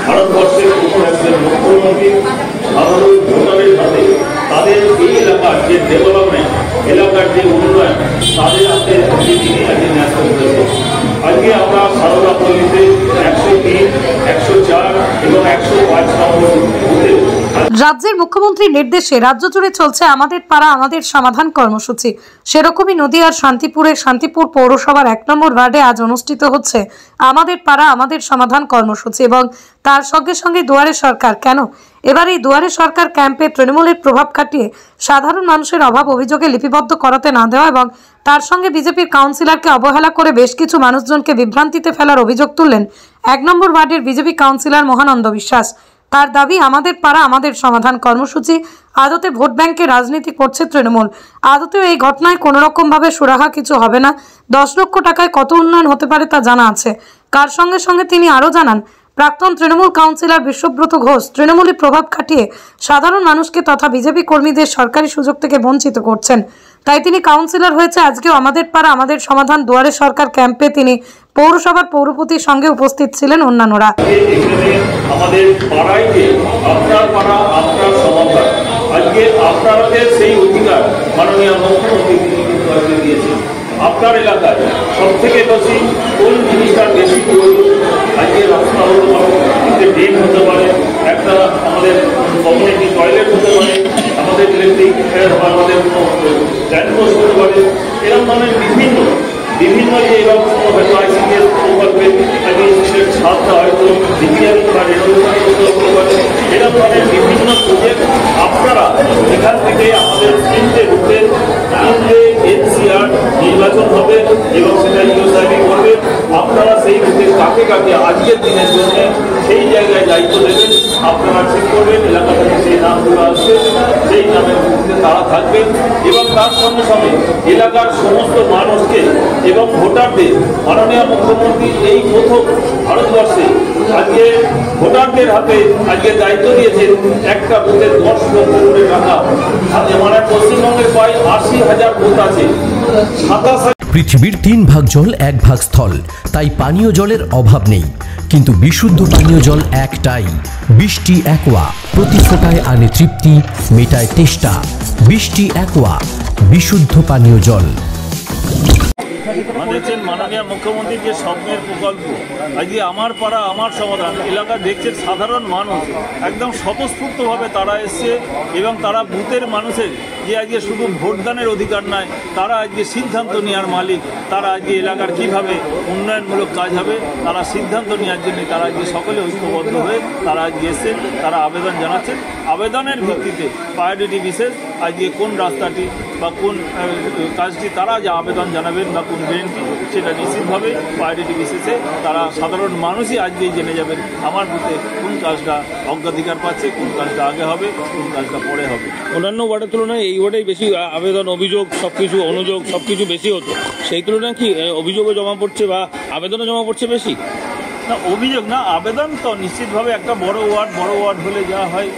ভারতবর্ষের কোনো একজন মুখ্যমন্ত্রী সাধারণ ভোটারের হাতে তাদের এই এলাকার যে ডেভেলপমেন্ট, এলাকার যে উন্নয়ন, তাদের হাতে তিনি আজকে ন্যস্ত করেছে। আজকে আমরা সারদাপল্লীতে 103, 104 এবং 105 নম্বর বুথে রাজ্যের মুখ্যমন্ত্রীর নির্দেশে রাজ্য জুড়ে চলছে আমাদের পাড়া আমাদের সমাধান কর্মসূচি। সেরকমই নদিয়ার শান্তিপুরের শান্তিপুর পৌরসভার 1 নম্বর ওয়ার্ডে আজ অনুষ্ঠিত হচ্ছে আমাদের পাড়া আমাদের সমাধান কর্মসূচি এবং তার সঙ্গে সঙ্গে দুয়ারে সরকার। কেন এবার এই দুয়ারে সরকার ক্যাম্পে তৃণমূলের প্রভাব খাটিয়ে সাধারণ মানুষের অভাব অভিযোগে লিপিবদ্ধ করাতে না দেওয়া এবং তার সঙ্গে বিজেপির কাউন্সিলরকে অবহেলা করে বেশ কিছু মানুষজনকে বিভ্রান্তিতে ফেলার অভিযোগ তুললেন 1 নম্বর ওয়ার্ডের বিজেপি কাউন্সিলর মহানন্দ বিশ্বাস। তার দাবি আমাদের পাড়া আমাদের সমাধান কর্মসূচি আদতে ভোট ব্যাংকে রাজনীতি করছে তৃণমূল। আদতেও এই ঘটনায় কোনো রকমভাবে সুরাহা কিছু হবে না। 10 লক্ষ টাকায় কত উন্নয়ন হতে পারে তা জানা আছে। কার সঙ্গে সঙ্গে তিনি আরও জানান, প্রাক্তন তৃণমূল কাউন্সিলর বিশ্বব্রত ঘোষ তৃণমূলের প্রভাব খাটিয়ে সাধারণ মানুষকে তথা বিজেপি কর্মীদের সরকারি সুযোগ থেকে বঞ্চিত করছেন। তাই তিনি কাউন্সিলর হয়েছে আজকেও আমাদের পাড়া আমাদের সমাধান দুয়ারে সরকার ক্যাম্পে তিনি পৌরসভার পৌরপতির সঙ্গে উপস্থিত ছিলেন অন্যান্যরা। আমাদের পাড়ায় যে আপনার পাড়া আপনার সমাধান, আজকে আপনাদের সেই অধিকার মাননীয় মুখ্যমন্ত্রী কিন্তু দিয়েছেন। আপনার এলাকায় সব থেকে বেশি কোন জিনিসটা বেশি প্রয়োজন? আজকে রাস্তা হতে পারে, ড্রেন হতে পারে, একটা আমাদের কমিউনিটি টয়লেট হতে পারে, আমাদের ইলেকট্রিক আমাদের ল্যান্ডপোস্ট হতে পারে, এরকম ধরনের বিভিন্ন যে এরকম হয়তো আইসিডিএস প্রকল্পে আগে ছাড়তে হয়তো ইঞ্জিনিয়ারিং বা রেনোভেশন করতে পারে, এরকম ধরনের বিভিন্ন প্রজেক্ট আপনারা এখান থেকে আমাদের 3টে বুথে 3টে এনসিআর নির্বাচন হবে এবং সেটা ইউএসআইবি করবে। আপনারা সেই বুথে কাকে কাকে আজকের দিনের জন্য সেই জায়গায় দায়িত্ব দেবেন, আপনারা ঠিক করবেন। এলাকা থেকে সেই নামগুলো আসবে, সেই নামের ভিত্তিতে তারা থাকবেন এবং তার সঙ্গে সঙ্গে এলাকার সমস্ত মানুষকে এবং ভোটারদের মাননীয় মুখ্যমন্ত্রী এই প্রথম ভারতবর্ষে আজকে ভোটারদের হাতে আজকে দায়িত্ব দিয়েছেন একটা বুথে 10 লক্ষ করে টাকা। মানে পশ্চিমবঙ্গের প্রায় 80,000 বুথ আছে, 27। পৃথিবীর 3 ভাগ জল 1 ভাগ স্থল, তাই পানীয় জলের অভাব নেই। কিন্তু বিশুদ্ধ পানীয় জল একটাই, বৃষ্টি অ্যাকোয়া। প্রতি ফোঁটায় আনে তৃপ্তি, মেটায় তেষ্টা। বৃষ্টি অ্যাকোয়া, বিশুদ্ধ পানীয় জল। দেখছেন মাননীয় মুখ্যমন্ত্রীর যে স্বপ্নের প্রকল্প, আজকে আমার পাড়া আমার সমাধান এলাকা দেখছেন সাধারণ মানুষ একদম স্বতঃস্ফূর্তভাবে তারা এসছে এবং তারা বুথের মানুষের যে আজকে শুধু ভোটদানের অধিকার নয়, তারা আজকে সিদ্ধান্ত নেওয়ার মালিক। তারা আজকে এলাকার কীভাবে উন্নয়নমূলক কাজ হবে তারা সিদ্ধান্ত নেওয়ার জন্য তারা আজকে সকলে ঐক্যবদ্ধ হয়ে তারা আজকে এসছেন, তারা আবেদন জানাচ্ছেন। আবেদনের ভিত্তিতে প্রায়োরিটি বিশেষ আজকে কোন রাস্তাটি বা কোন কাজটি তারা যে আবেদন জানাবেন বা কোন ড্রেনটি সেটা নিশ্চিতভাবে প্রায়োরিটি বিশেষে তারা সাধারণ মানুষই আজকেই জেনে যাবেন আমার বুথে কোন কাজটা অগ্রাধিকার পাচ্ছে, কোন কাজটা আগে হবে, কোন কাজটা পরে হবে। অন্যান্য ওয়ার্ডের তুলনায় এই ওয়ার্ডেই বেশি আবেদন, অভিযোগ, সব কিছু অনুযোগ সব কিছু বেশি হতো। সেই তুলনায় কি অভিযোগও জমা পড়ছে বা আবেদনও জমা পড়ছে বেশি? না, অভিযোগ না, আবেদন তো নিশ্চিতভাবে একটা বড় ওয়ার্ড হলে যা হয়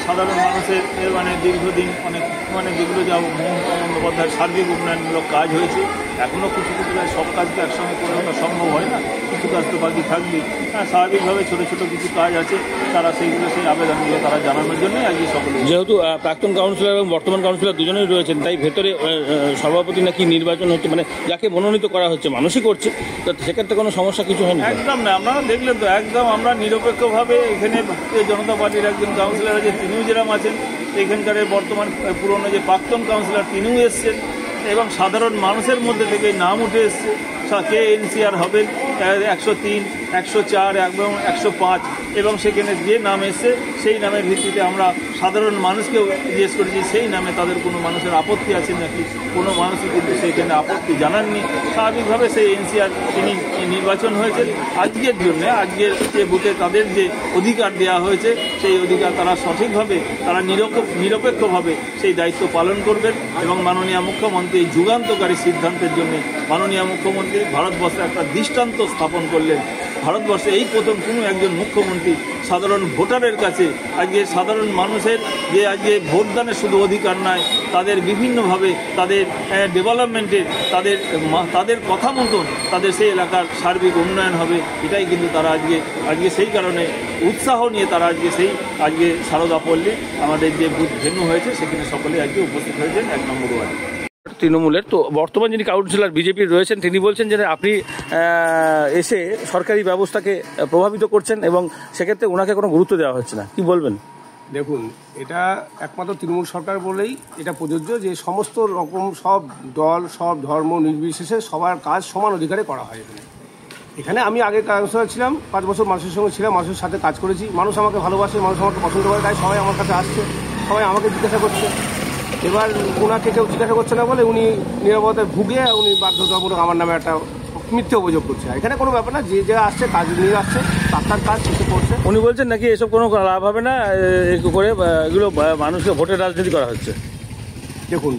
সাধারণ মানুষের মানে দীর্ঘদিন অনেক যেগুলো যা মমতা বন্দ্যোপাধ্যায়ের সার্বিক উন্নয়নমূলক কাজ হয়েছে, এখনও কিছু কাজ সব কাজকে একসঙ্গে করে ওঠা সম্ভব হয় না, কিছু কাজ তো বাকি থাকবে। স্বাভাবিকভাবে ছোটো ছোটো কিছু কাজ আছে, তারা সেই আবেদনগুলো তারা জানানোর জন্যই আজকে সকলে। যেহেতু প্রাক্তন কাউন্সিলর এবং বর্তমান কাউন্সিলর দুজনেই রয়েছেন, তাই ভেতরে সভাপতি নাকি নির্বাচন হচ্ছে, মানে যাকে মনোনীত করা হচ্ছে মানুষই করছে, তো সেক্ষেত্রে কোনো সমস্যা কিছু হয়নি? একদম না, আপনারা দেখলেন তো একদম আমরা নিরপেক্ষভাবে এখানে জনতা পার্টির একজন কাউন্সিলর আছে, তিনিও যেরকম আছেন, এখানকার বর্তমান পুরনো যে প্রাক্তন কাউন্সিলর তিনিও এসছেন এবং সাধারণ মানুষের মধ্যে থেকে নাম উঠে এসছে কে এনসিআর হবেন 103, 104 এবং 105 এবং সেখানে যে নাম এসছে সেই নামের ভিত্তিতে আমরা সাধারণ মানুষকেও জিজ্ঞেস করেছি সেই নামে তাদের কোনো মানুষের আপত্তি আছে নাকি। কোনো মানুষই কিন্তু সেইখানে আপত্তি জানাননি। স্বাভাবিকভাবে সেই এনসিআর তিনি নির্বাচন হয়েছে আজকের জন্যে, আজকের যে বুথে তাদের যে অধিকার দেওয়া হয়েছে সেই অধিকার তারা সঠিকভাবে তারা নিরপেক্ষভাবে সেই দায়িত্ব পালন করবেন এবং মাননীয় মুখ্যমন্ত্রী এই যুগান্তকারী সিদ্ধান্তের জন্য মাননীয় মুখ্যমন্ত্রী ভারতবর্ষে একটা দৃষ্টান্ত স্থাপন করলেন। ভারতবর্ষে এই প্রথম কোনো একজন মুখ্যমন্ত্রী সাধারণ ভোটারের কাছে আজকে সাধারণ মানুষের যে আজকে ভোটদানের শুধু অধিকার নয়, তাদের বিভিন্নভাবে তাদের ডেভেলপমেন্টের তাদের কথা মতন তাদের সেই এলাকার সার্বিক উন্নয়ন হবে, এটাই কিন্তু তারা আজকে সেই কারণে উৎসাহ নিয়ে তারা আজকে সারদা পল্লী আমাদের যে বুথ ভেন্যু হয়েছে সেখানে সকলে আজকে উপস্থিত হয়েছেন 1 নম্বর ওয়ার্ডে। তৃণমূলের তো বর্তমান যিনি কাউন্সিলর বিজেপির রয়েছেন তিনি বলছেন যে আপনি এসে সরকারি ব্যবস্থাকে প্রভাবিত করছেন এবং সেক্ষেত্রে ওনাকে কোনো গুরুত্ব দেওয়া হচ্ছে না, কি বলবেন? দেখুন, এটা একমাত্র তৃণমূল সরকার বলেই এটা প্রযোজ্য যে সমস্ত রকম সব দল সব ধর্ম নির্বিশেষে সবার কাজ সমান অধিকারে করা হয়। এখানে আমি আগে কাউন্সিলর ছিলাম, 5 বছর মানুষের সঙ্গে ছিলাম, মানুষের সাথে কাজ করেছি, মানুষ আমাকে ভালোবাসে, মানুষ আমাকে পছন্দ করে, তাই সবাই আমার কাছে আসছে, সবাই আমাকে জিজ্ঞাসা করছে। এবার ওনাকে কেউ জিজ্ঞাসা করছে না বলে উনি নীরবতায় ভুগে উনি বাধ্যতামূলক আমার নামে একটা মিথ্যে অভিযোগ করছে। এখানে কোনো ব্যাপার না, যে আসছে কাজ নিয়ে আসছে, তার কাজ কিছু করছে। উনি বলছেন নাকি এসব কোনো লাভ হবে না, করে এগুলো মানুষকে ভোটের রাজনীতি করা হচ্ছে। দেখুন,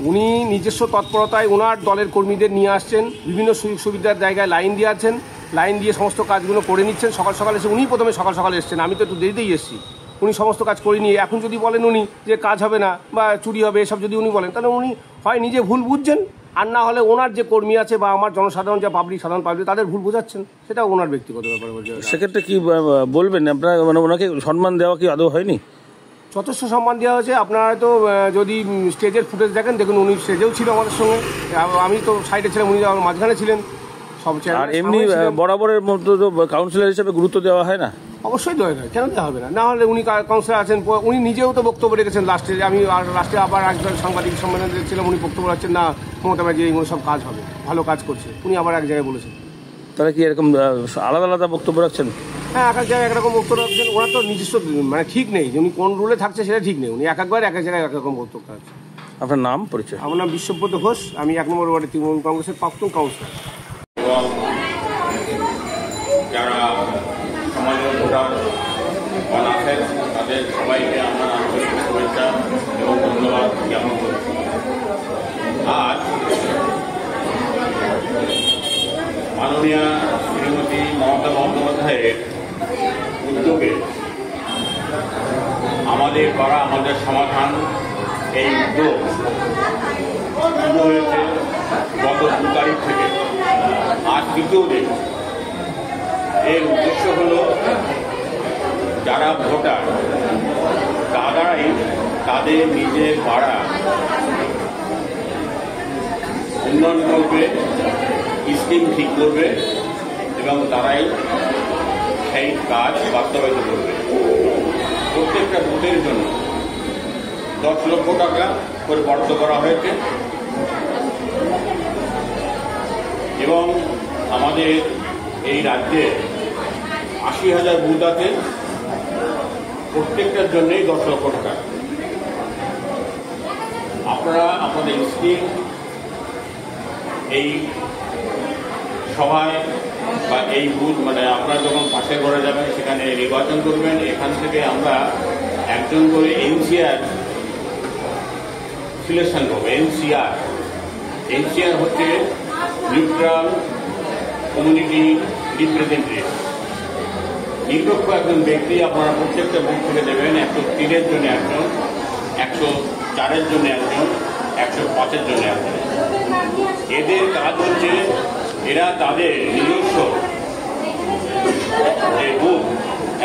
উনি নিজস্ব তৎপরতায় ওনার দলের কর্মীদের নিয়ে আসছেন, বিভিন্ন সুযোগ সুবিধার জায়গায় লাইন দিয়ে আছেন, লাইন দিয়ে সমস্ত কাজগুলো করে নিচ্ছেন। সকাল সকাল এসে উনি প্রথমে সকাল এসছেন, আমি তো একটু দেরিতেই এসেছি। উনি সমস্ত কাজ করে নিয়ে এখন যদি বলেন উনি যে কাজ হবে না বা চুরি হবে এসব যদি উনি বলেন, তাহলে উনি হয় নিজে ভুল বুঝছেন, আর না হলে ওনার যে কর্মী আছে বা আমার জনসাধারণ যা সাধারণ পাবলিক তাদের ভুল বোঝাচ্ছেন, সেটা ওনার ব্যক্তিগত ব্যাপার। সেক্ষেত্রে কি বলবেন আপনারা, মানে ওনাকে সম্মান দেওয়া কি আদৌ হয়নি? যথেষ্ট সম্মান দেওয়া হয়েছে। আপনারা হয়তো যদি স্টেজের ফুটেজ দেখেন, দেখুন উনি স্টেজেও ছিল আমাদের সঙ্গে, আমি তো সাইডে ছিলাম, উনি আমার মাঝখানে ছিলেন। সব আর এমনি বরাবরের মধ্যে তো কাউন্সিলর হিসেবে গুরুত্ব দেওয়া হয় না? অবশ্যই দেওয়া হয়, কেন দেওয়া হবে না? না হলে উনি কাউন্সিলর আছেন, উনি নিজেও তো বক্তব্য রেখেছেন লাস্টে। আমি লাস্টে আবার একজন সাংবাদিক সম্মেলনে ছিলাম, উনি বক্তব্য রাখছেন না মমতা ব্যানার্জি এইগুলো সব কাজ হবে, ভালো কাজ করছে, উনি আবার এক জায়গায় বলেছেন। তাহলে কি এরকম আলাদা আলাদা বক্তব্য রাখছেন? হ্যাঁ, এক জায়গায় একরকম বক্তব্য রাখছেন। ওনার তো নিজস্ব মানে ঠিক নেই যে উনি কোন রুলে থাকছে, সেটা ঠিক নেই। উনি এক জায়গায় এক রকম বক্তব্য রাখছেন। আপনার নাম পরিচয়? আমার নাম বিশ্বব্রত ঘোষ, আমি 1 নম্বর ওয়ার্ডের তৃণমূল কংগ্রেসের প্রাক্তন কাউন্সিলর। যারা সমাজের ভোটার আছেন তাদের সবাইকে আমরা আন্তরিক শুভেচ্ছা এবং ধন্যবাদ জ্ঞাপন করছি। আজ মাননীয়া শ্রীমতী মমতা বন্দ্যোপাধ্যায়ের উদ্যোগে আমাদের পাড়া আমাদের সমাধান এই উদ্যোগ শুরু হয়েছে গত 2 তারিখ থেকে, আজ 3য় দিন। এর উদ্দেশ্য হল যারা ভোটার তারাই তাদের নিজের পাড়া উন্নয়ন করবে, স্কিম ঠিক করবে এবং তারাই সেই কাজ বাস্তবায়িত করবে। প্রত্যেকটা ভোটের জন্য 10 লক্ষ টাকা করে বরাদ্দ করা হয়েছে এবং আমাদের এই রাজ্যে 80,000 বুথ আছে, প্রত্যেকটার জন্যই 10 লক্ষ টাকা। আপনারা আপনাদের স্কিম এই সভায় বা এই বুথ মানে আপনারা যখন পাশে ঘরে যাবেন সেখানে নির্বাচন করবেন। এখান থেকে আমরা একজন করে এনসিআর সিলেকশন করবো। এনসিআর হচ্ছে নিউট্রাল কমিউনিটি রিপ্রেজেন্টেটিভ। নিরপেক্ষ একজন ব্যক্তি আপনারা প্রত্যেকটা বুথ থেকে দেবেন। 103-এর জন্য একজন, 104-এর জন্য একজন, 105-এর জন্য একজন। এদের কাজ হচ্ছে এরা তাদের নিজস্ব যে বুথ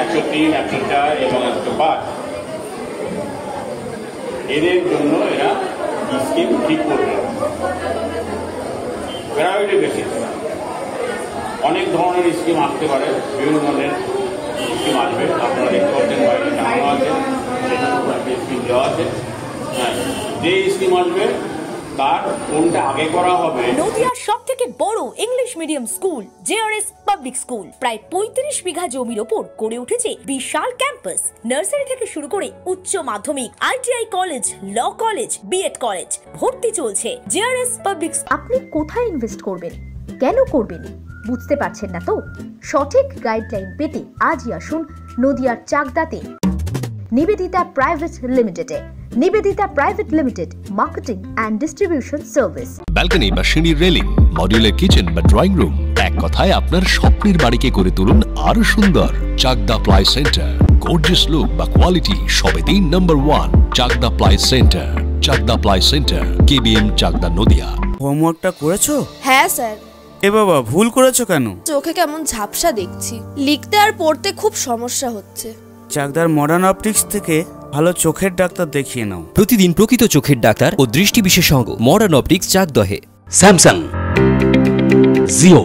103, 104 এবং 105 এদের জন্য এরা স্কিম ঠিক করবে প্রায়োরিটি বেসিস। অনেক ধরনের স্কিম আসতে পারে, বিভিন্ন ধরনের স্কিম আসবে। আপনারা দেখতে পাচ্ছেন বাইরে টাঙানো আছে, সেখানে স্কিম দেওয়া আছে। হ্যাঁ, যে স্কিম আসবে তার কোনটা আগে করা হবে। নদিয়ার সবথেকে বড় English medium school JRS public school প্রায় 35 বিঘা জমির ওপর গড়ে উঠেছে বিশাল ক্যাম্পাস। নার্সারি থেকে শুরু করে উচ্চ মাধ্যমিক, ITI college, law college, BEd college, ভর্তি চলছে। JRS public. আপনি কোথায় ইনভেস্ট করবেন, কেন করবেন বুঝতে পারছেন না তো? সঠিক গাইডলাইন পেতে আজই আসুন নদিয়ার চাকদাতে নিবেদিতা প্রাইভেট লিমিটেডে। Nivedita private limited, marketing and distribution service. Balcony বা সিঁড়ির রেলিং, মডিউলার কিচেন বা ড্রয়িং রুম, এক কথায় আপনার স্বপ্নের বাড়িকে করে তুলুন আরো সুন্দর। Chakdah ply centre, gorgeous look বা কোয়ালিটি সবেতেই number 1। Chakdah ply centre, Chakdah ply centre, KBM, Chakdah, Nadia. হোমওয়ার্কটা করেছো? হ্যাঁ স্যার। এ বাবা, ভুল করেছো কেন? চোখে কেমন ঝাপসা দেখছি, লিখতে আর পড়তে খুব সমস্যা হচ্ছে। চাকদার মডার্ন অপটিক্স থেকে ভালো চোখের ডাক্তার দেখিয়ে নাও। প্রতিদিন প্রকৃত চোখের ডাক্তার ও দৃষ্টি বিশেষজ্ঞ মডার্ন অপটিক্স, চাকদহে। স্যামসাং, জিও,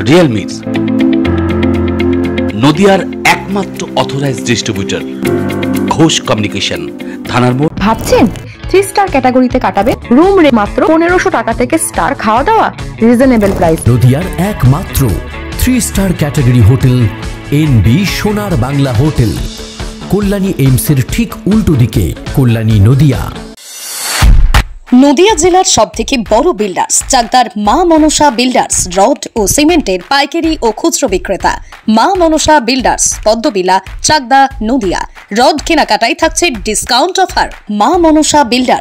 রিয়েলমি, নদিয়ার একমাত্র অথরাইজড ডিস্ট্রিবিউটর ঘোষ কমিউনিকেশন, থানার মোড়। ভাবছেন 3 স্টার ক্যাটাগরিতে কাটাবে? রুম রে মাত্র 1500 টাকা থেকে স্টার, খাওয়া দাওয়া রিজনেবল প্রাইস। নদিয়ার একমাত্র 3 স্টার ক্যাটাগরি হোটেল এনবি সোনার বাংলা হোটেল, কল্যাণী এইমসের ঠিক উল্টো দিকে, কল্যাণী, নদিয়া। নদিয়া জেলার সবথেকে বড় বিল্ডার্স চাকদার মা মনসা বিল্ডার্স, রড ও সিমেন্টের পাইকারি ও খুচরো বিক্রেতা। মা মনসা বিল্ডার্স, পদ্মবিলা, চাকদা, নদিয়া। রড কেনাকাটায় থাকছে ডিসকাউন্ট অফার। মা মনসা বিল্ডার্স।